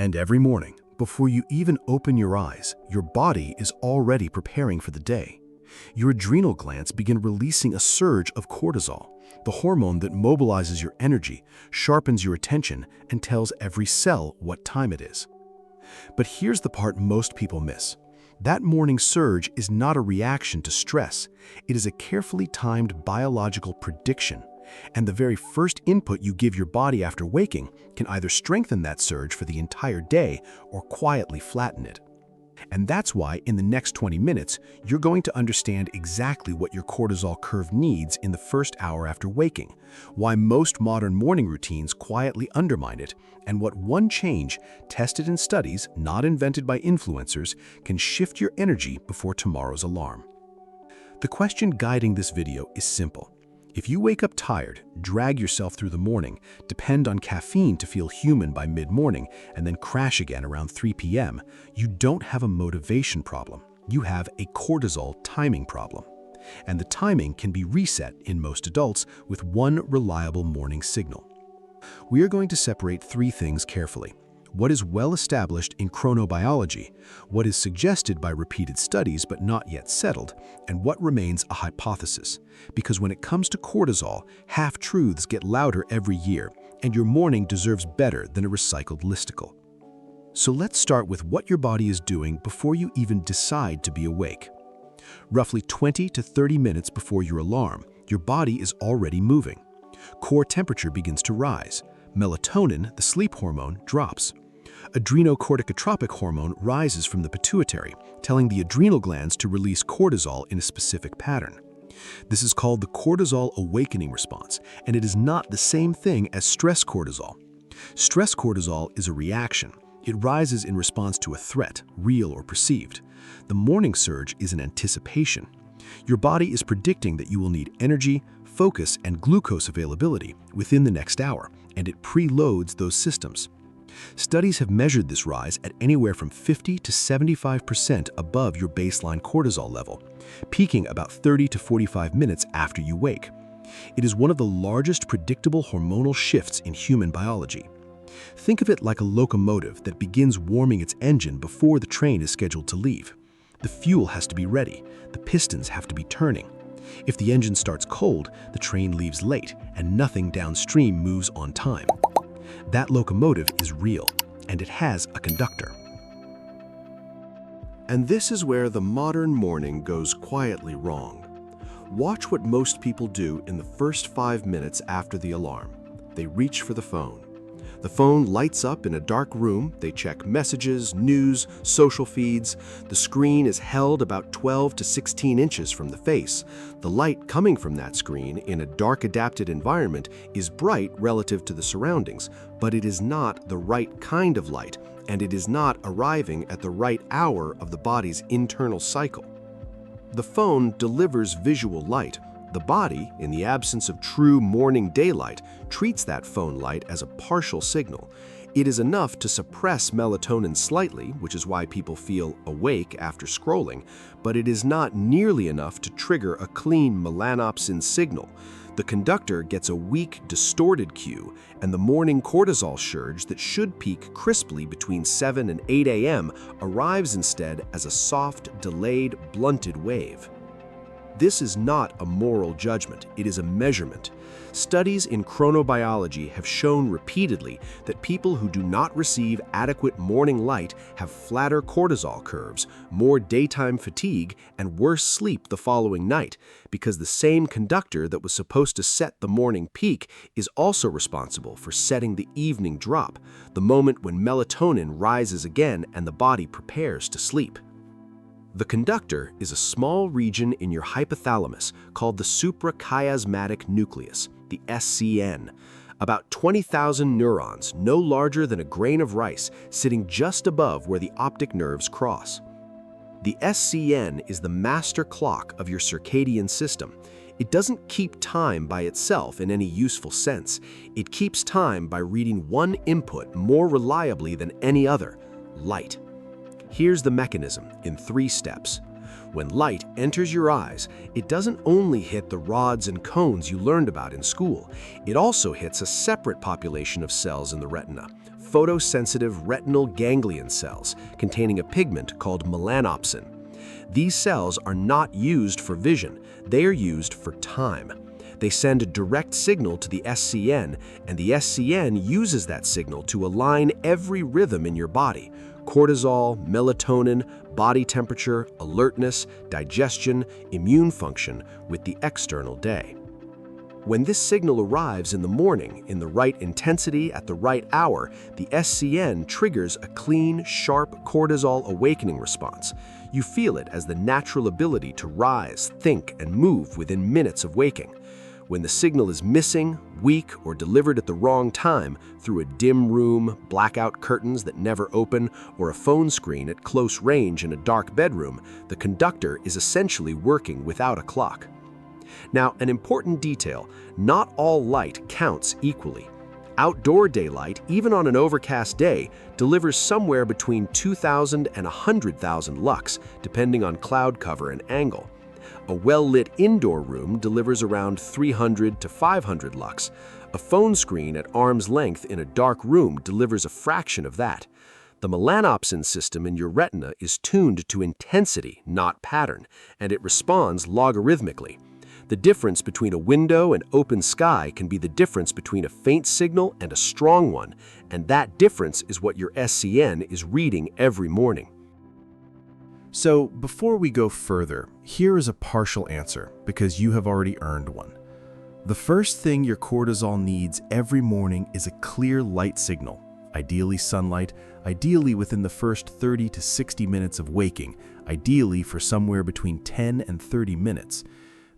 And every morning, before you even open your eyes, your body is already preparing for the day. Your adrenal glands begin releasing a surge of cortisol, the hormone that mobilizes your energy, sharpens your attention, and tells every cell what time it is. But here's the part most people miss. That morning surge is not a reaction to stress. It is a carefully timed biological prediction. And the very first input you give your body after waking can either strengthen that surge for the entire day or quietly flatten it. And that's why in the next 20 minutes, you're going to understand exactly what your cortisol curve needs in the first hour after waking, why most modern morning routines quietly undermine it, and what one change, tested in studies, not invented by influencers, can shift your energy before tomorrow's alarm. The question guiding this video is simple. If you wake up tired, drag yourself through the morning, depend on caffeine to feel human by mid-morning, and then crash again around 3 p.m., you don't have a motivation problem. You have a cortisol timing problem. And the timing can be reset in most adults with one reliable morning signal. We are going to separate three things carefully: what is well established in chronobiology, what is suggested by repeated studies but not yet settled, and what remains a hypothesis. Because when it comes to cortisol, half-truths get louder every year, and your morning deserves better than a recycled listicle. So let's start with what your body is doing before you even decide to be awake. Roughly 20 to 30 minutes before your alarm, your body is already moving. Core temperature begins to rise. Melatonin, the sleep hormone, drops. Adrenocorticotropic hormone rises from the pituitary, telling the adrenal glands to release cortisol in a specific pattern. This is called the cortisol awakening response, and it is not the same thing as stress cortisol. Stress cortisol is a reaction. It rises in response to a threat, real or perceived. The morning surge is an anticipation. Your body is predicting that you will need energy, focus, and glucose availability within the next hour, and it preloads those systems. Studies have measured this rise at anywhere from 50 to 75% above your baseline cortisol level, peaking about 30 to 45 minutes after you wake. It is one of the largest predictable hormonal shifts in human biology. Think of it like a locomotive that begins warming its engine before the train is scheduled to leave. The fuel has to be ready, the pistons have to be turning. If the engine starts cold, the train leaves late, and nothing downstream moves on time. That locomotive is real, and it has a conductor. And this is where the modern morning goes quietly wrong. Watch what most people do in the first 5 minutes after the alarm. They reach for the phone. The phone lights up in a dark room. They check messages, news, social feeds. The screen is held about 12 to 16 inches from the face. The light coming from that screen in a dark adapted environment is bright relative to the surroundings, but it is not the right kind of light, and it is not arriving at the right hour of the body's internal cycle. The phone delivers visual light. The body, in the absence of true morning daylight, treats that phone light as a partial signal. It is enough to suppress melatonin slightly, which is why people feel awake after scrolling, but it is not nearly enough to trigger a clean melanopsin signal. The conductor gets a weak, distorted cue, and the morning cortisol surge that should peak crisply between 7 and 8 a.m. arrives instead as a soft, delayed, blunted wave. This is not a moral judgment, it is a measurement. Studies in chronobiology have shown repeatedly that people who do not receive adequate morning light have flatter cortisol curves, more daytime fatigue, and worse sleep the following night, because the same conductor that was supposed to set the morning peak is also responsible for setting the evening drop, the moment when melatonin rises again and the body prepares to sleep. The conductor is a small region in your hypothalamus called the suprachiasmatic nucleus, the SCN. About 20,000 neurons, no larger than a grain of rice, sitting just above where the optic nerves cross. The SCN is the master clock of your circadian system. It doesn't keep time by itself in any useful sense. It keeps time by reading one input more reliably than any other: light. Here's the mechanism in 3 steps. When light enters your eyes, it doesn't only hit the rods and cones you learned about in school. It also hits a separate population of cells in the retina, photosensitive retinal ganglion cells containing a pigment called melanopsin. These cells are not used for vision, they are used for time. They send a direct signal to the SCN, and the SCN uses that signal to align every rhythm in your body: cortisol, melatonin, body temperature, alertness, digestion, immune function with the external day. When this signal arrives in the morning, in the right intensity at the right hour, the SCN triggers a clean, sharp cortisol awakening response. You feel it as the natural ability to rise, think, and move within minutes of waking. When the signal is missing, weak, or delivered at the wrong time through a dim room, blackout curtains that never open, or a phone screen at close range in a dark bedroom, the conductor is essentially working without a clock. Now, an important detail: not all light counts equally. Outdoor daylight, even on an overcast day, delivers somewhere between 2,000 and 100,000 lux, depending on cloud cover and angle. A well-lit indoor room delivers around 300 to 500 lux. A phone screen at arm's length in a dark room delivers a fraction of that. The melanopsin system in your retina is tuned to intensity, not pattern, and it responds logarithmically. The difference between a window and open sky can be the difference between a faint signal and a strong one, and that difference is what your SCN is reading every morning. So, before we go further, here is a partial answer, because you have already earned one. The first thing your cortisol needs every morning is a clear light signal, ideally sunlight, ideally within the first 30 to 60 minutes of waking, ideally for somewhere between 10 and 30 minutes.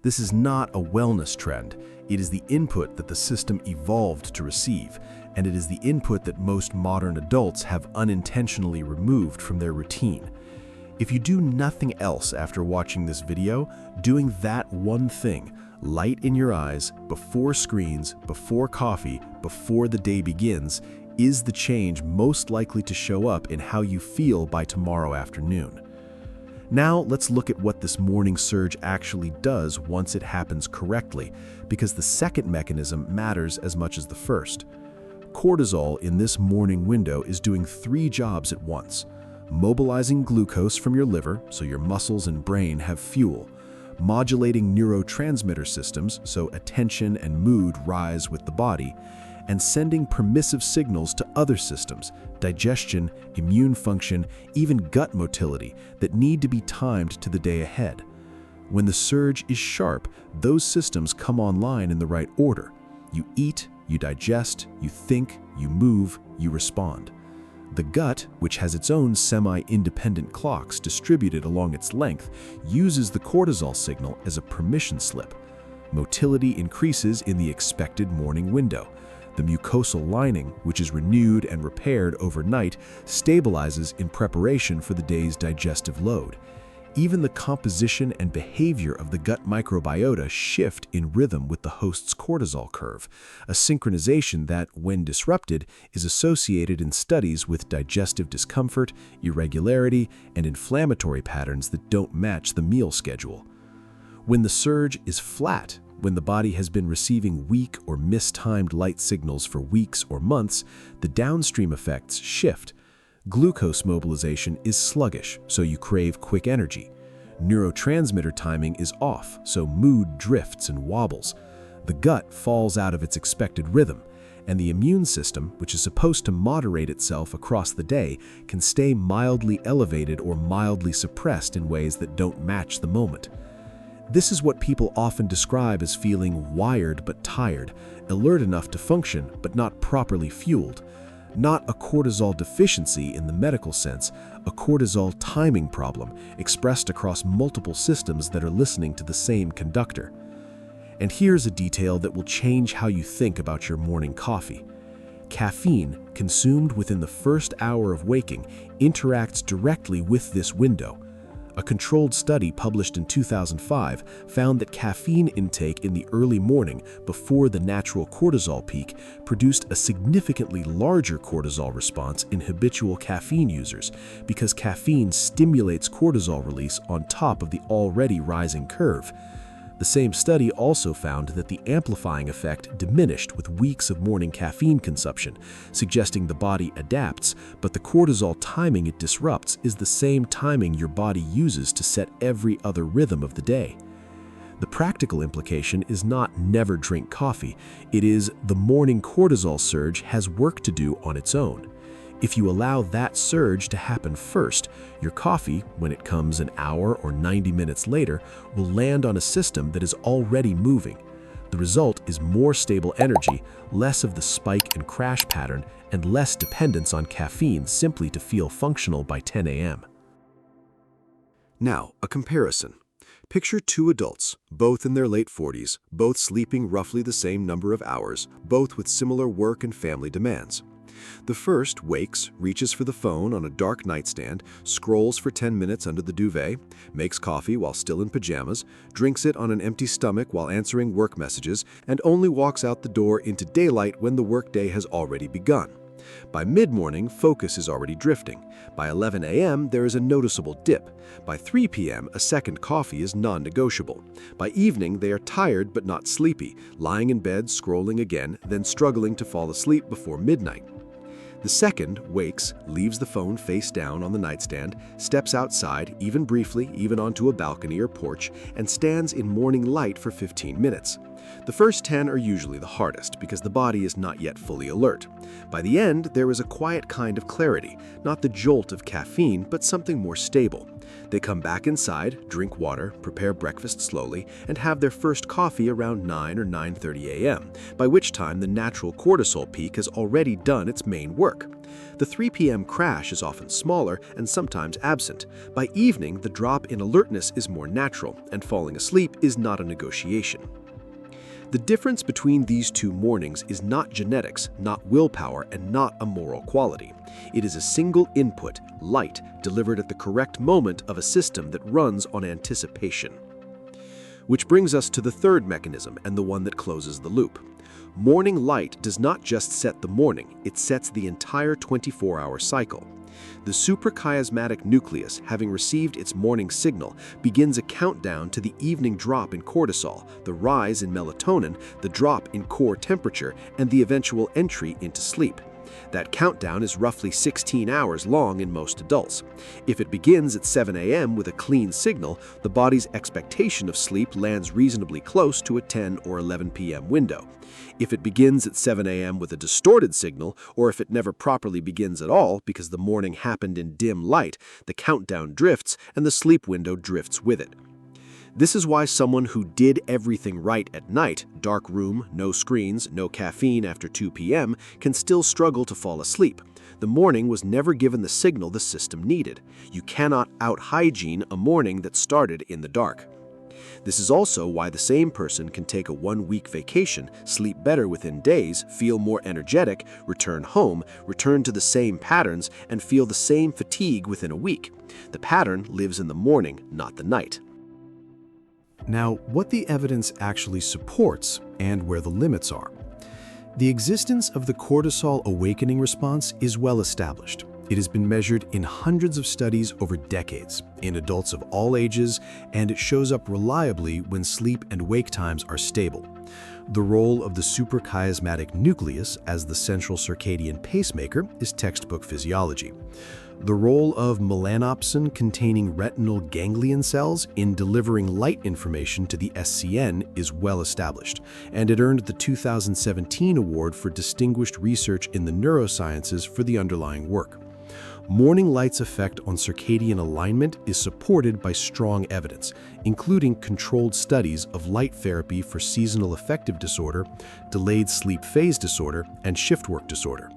This is not a wellness trend. It is the input that the system evolved to receive, and it is the input that most modern adults have unintentionally removed from their routine. If you do nothing else after watching this video, doing that one thing, light in your eyes, before screens, before coffee, before the day begins, is the change most likely to show up in how you feel by tomorrow afternoon. Now let's look at what this morning surge actually does once it happens correctly, because the second mechanism matters as much as the first. Cortisol in this morning window is doing 3 jobs at once: mobilizing glucose from your liver so your muscles and brain have fuel, modulating neurotransmitter systems so attention and mood rise with the body, and sending permissive signals to other systems, digestion, immune function, even gut motility, that need to be timed to the day ahead. When the surge is sharp, those systems come online in the right order. You eat, you digest, you think, you move, you respond. The gut, which has its own semi-independent clocks distributed along its length, uses the cortisol signal as a permission slip. Motility increases in the expected morning window. The mucosal lining, which is renewed and repaired overnight, stabilizes in preparation for the day's digestive load. Even the composition and behavior of the gut microbiota shift in rhythm with the host's cortisol curve, a synchronization that, when disrupted, is associated in studies with digestive discomfort, irregularity, and inflammatory patterns that don't match the meal schedule. When the surge is flat, when the body has been receiving weak or mistimed light signals for weeks or months, the downstream effects shift. Glucose mobilization is sluggish, so you crave quick energy. Neurotransmitter timing is off, so mood drifts and wobbles. The gut falls out of its expected rhythm, and the immune system, which is supposed to moderate itself across the day, can stay mildly elevated or mildly suppressed in ways that don't match the moment. This is what people often describe as feeling wired but tired, alert enough to function but not properly fueled. Not a cortisol deficiency in the medical sense, a cortisol timing problem expressed across multiple systems that are listening to the same conductor. And here's a detail that will change how you think about your morning coffee. Caffeine, consumed within the first hour of waking, interacts directly with this window. A controlled study published in 2005 found that caffeine intake in the early morning before the natural cortisol peak produced a significantly larger cortisol response in habitual caffeine users because caffeine stimulates cortisol release on top of the already rising curve. The same study also found that the amplifying effect diminished with weeks of morning caffeine consumption, suggesting the body adapts, but the cortisol timing it disrupts is the same timing your body uses to set every other rhythm of the day. The practical implication is not never drink coffee. It is the morning cortisol surge has work to do on its own. If you allow that surge to happen first, your coffee, when it comes an hour or 90 minutes later, will land on a system that is already moving. The result is more stable energy, less of the spike and crash pattern, and less dependence on caffeine simply to feel functional by 10 a.m. Now, a comparison. Picture two adults, both in their late 40s, both sleeping roughly the same number of hours, both with similar work and family demands. The first wakes, reaches for the phone on a dark nightstand, scrolls for 10 minutes under the duvet, makes coffee while still in pajamas, drinks it on an empty stomach while answering work messages, and only walks out the door into daylight when the workday has already begun. By mid-morning, focus is already drifting. By 11 a.m., there is a noticeable dip. By 3 p.m., a second coffee is non-negotiable. By evening, they are tired but not sleepy, lying in bed, scrolling again, then struggling to fall asleep before midnight. The second wakes, leaves the phone face down on the nightstand, steps outside, even briefly, even onto a balcony or porch, and stands in morning light for 15 minutes. The first 10 are usually the hardest because the body is not yet fully alert. By the end, there is a quiet kind of clarity, not the jolt of caffeine, but something more stable. They come back inside, drink water, prepare breakfast slowly, and have their first coffee around 9 or 9:30 a.m., by which time the natural cortisol peak has already done its main work. The 3 p.m. crash is often smaller and sometimes absent. By evening, the drop in alertness is more natural, and falling asleep is not a negotiation. The difference between these two mornings is not genetics, not willpower, and not a moral quality. It is a single input, light, delivered at the correct moment of a system that runs on anticipation. Which brings us to the third mechanism and the one that closes the loop. Morning light does not just set the morning, it sets the entire 24-hour cycle. The suprachiasmatic nucleus, having received its morning signal, begins a countdown to the evening drop in cortisol, the rise in melatonin, the drop in core temperature, and the eventual entry into sleep. That countdown is roughly 16 hours long in most adults. If it begins at 7 a.m. with a clean signal, the body's expectation of sleep lands reasonably close to a 10 or 11 p.m. window. If it begins at 7 a.m. with a distorted signal, or if it never properly begins at all because the morning happened in dim light, the countdown drifts and the sleep window drifts with it. This is why someone who did everything right at night, dark room, no screens, no caffeine after 2 p.m., can still struggle to fall asleep. The morning was never given the signal the system needed. You cannot out-hygiene a morning that started in the dark. This is also why the same person can take a one-week vacation, sleep better within days, feel more energetic, return home, return to the same patterns, and feel the same fatigue within a week. The pattern lives in the morning, not the night. Now, what the evidence actually supports and where the limits are. The existence of the cortisol awakening response is well established. It has been measured in hundreds of studies over decades, in adults of all ages, and it shows up reliably when sleep and wake times are stable. The role of the suprachiasmatic nucleus as the central circadian pacemaker is textbook physiology. The role of melanopsin-containing retinal ganglion cells in delivering light information to the SCN is well established, and it earned the 2017 award for distinguished research in the neurosciences for the underlying work. Morning light's effect on circadian alignment is supported by strong evidence, including controlled studies of light therapy for seasonal affective disorder, delayed sleep phase disorder, and shift work disorder.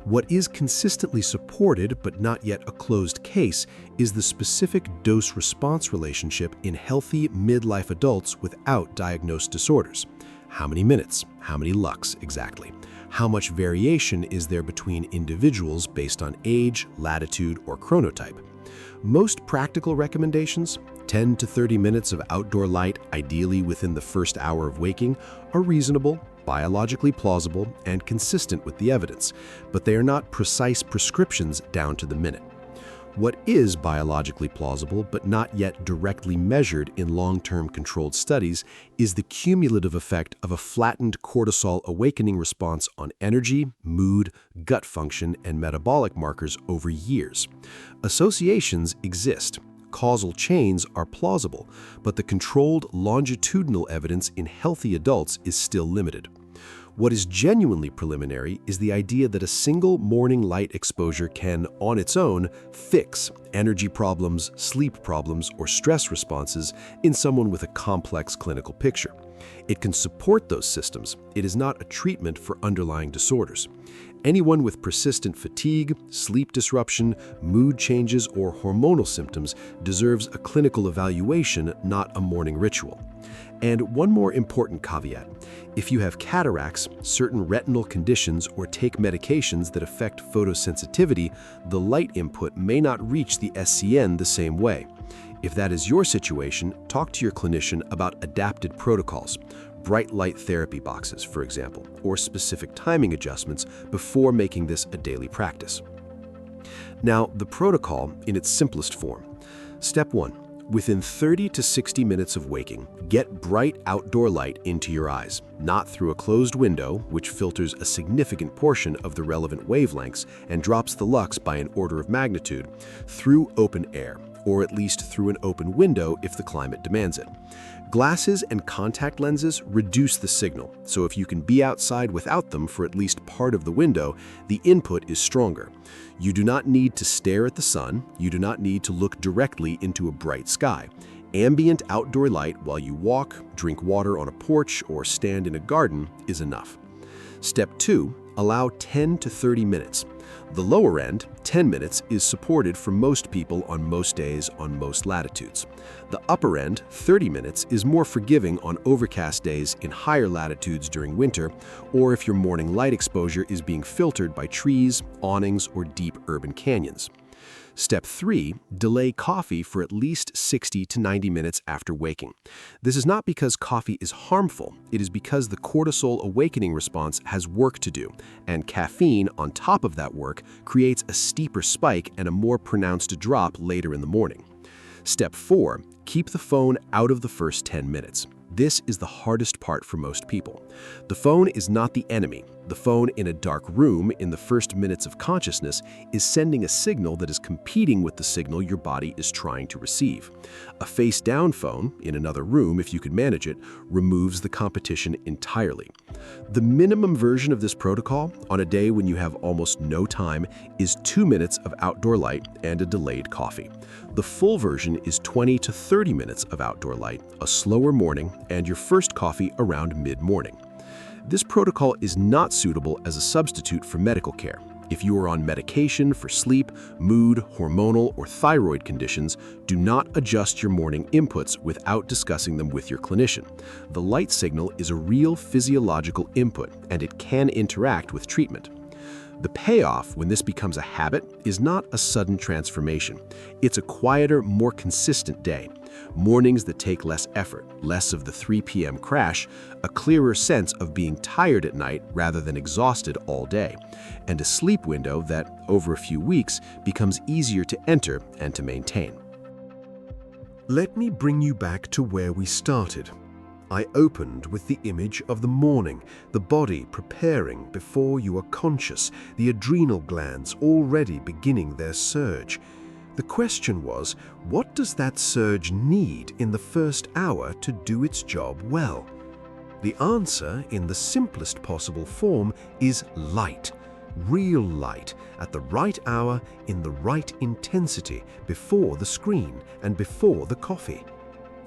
What is consistently supported but not yet a closed case is the specific dose-response relationship in healthy midlife adults without diagnosed disorders. How many minutes? How many lux exactly? How much variation is there between individuals based on age, latitude, or chronotype? Most practical recommendations, 10 to 30 minutes of outdoor light, ideally within the first hour of waking, are reasonable, biologically plausible, and consistent with the evidence, but they are not precise prescriptions down to the minute. What is biologically plausible but not yet directly measured in long-term controlled studies is the cumulative effect of a flattened cortisol awakening response on energy, mood, gut function, and metabolic markers over years. Associations exist. Causal chains are plausible, but the controlled longitudinal evidence in healthy adults is still limited. What is genuinely preliminary is the idea that a single morning light exposure can, on its own, fix energy problems, sleep problems, or stress responses in someone with a complex clinical picture. It can support those systems. It is not a treatment for underlying disorders. Anyone with persistent fatigue, sleep disruption, mood changes, or hormonal symptoms deserves a clinical evaluation, not a morning ritual. And one more important caveat. If you have cataracts, certain retinal conditions, or take medications that affect photosensitivity, the light input may not reach the SCN the same way. If that is your situation, talk to your clinician about adapted protocols, bright light therapy boxes, for example, or specific timing adjustments before making this a daily practice. Now, the protocol in its simplest form. Step 1. Within 30 to 60 minutes of waking, get bright outdoor light into your eyes, not through a closed window, which filters a significant portion of the relevant wavelengths and drops the lux by an order of magnitude, through open air, or at least through an open window if the climate demands it. Glasses and contact lenses reduce the signal, so if you can be outside without them for at least part of the window, the input is stronger. You do not need to stare at the sun. You do not need to look directly into a bright sky. Ambient outdoor light while you walk, drink water on a porch, or stand in a garden is enough. Step 2. Allow 10 to 30 minutes. The lower end, 10 minutes, is supported for most people on most days on most latitudes. The upper end, 30 minutes, is more forgiving on overcast days in higher latitudes during winter, or if your morning light exposure is being filtered by trees, awnings, or deep urban canyons. Step 3. Delay coffee for at least 60 to 90 minutes after waking. This is not because coffee is harmful. It is because the cortisol awakening response has work to do, and caffeine on top of that work creates a steeper spike and a more pronounced drop later in the morning. Step 4. Keep the phone out of the first 10 minutes. This is the hardest part for most people. The phone is not the enemy. The phone in a dark room in the first minutes of consciousness is sending a signal that is competing with the signal your body is trying to receive. A face-down phone, in another room if you can manage it, removes the competition entirely. The minimum version of this protocol, on a day when you have almost no time, is 2 minutes of outdoor light and a delayed coffee. The full version is 20 to 30 minutes of outdoor light, a slower morning, and your first coffee around mid-morning. This protocol is not suitable as a substitute for medical care. If you are on medication for sleep, mood, hormonal, or thyroid conditions, do not adjust your morning inputs without discussing them with your clinician. The light signal is a real physiological input, and it can interact with treatment. The payoff when this becomes a habit is not a sudden transformation. It's a quieter, more consistent day. Mornings that take less effort, less of the 3 p.m. crash, a clearer sense of being tired at night rather than exhausted all day, and a sleep window that, over a few weeks, becomes easier to enter and to maintain. Let me bring you back to where we started. I opened with the image of the morning, the body preparing before you are conscious, the adrenal glands already beginning their surge. The question was, what does that surge need in the first hour to do its job well? The answer, in the simplest possible form, is light. Real light, at the right hour, in the right intensity, before the screen and before the coffee.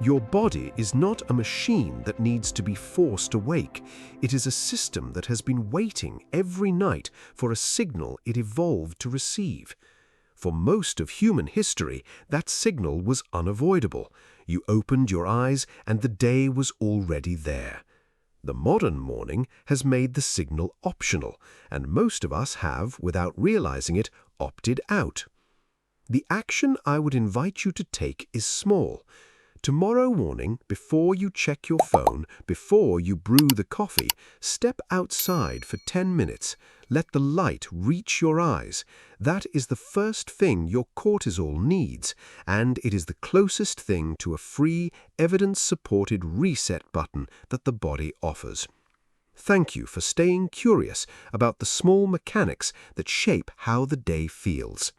Your body is not a machine that needs to be forced awake. It is a system that has been waiting every night for a signal it evolved to receive. For most of human history, that signal was unavoidable. You opened your eyes and the day was already there. The modern morning has made the signal optional, and most of us have, without realizing it, opted out. The action I would invite you to take is small. Tomorrow morning, before you check your phone, before you brew the coffee, step outside for 10 minutes. Let the light reach your eyes. That is the first thing your cortisol needs, and it is the closest thing to a free, evidence-supported reset button that the body offers. Thank you for staying curious about the small mechanics that shape how the day feels.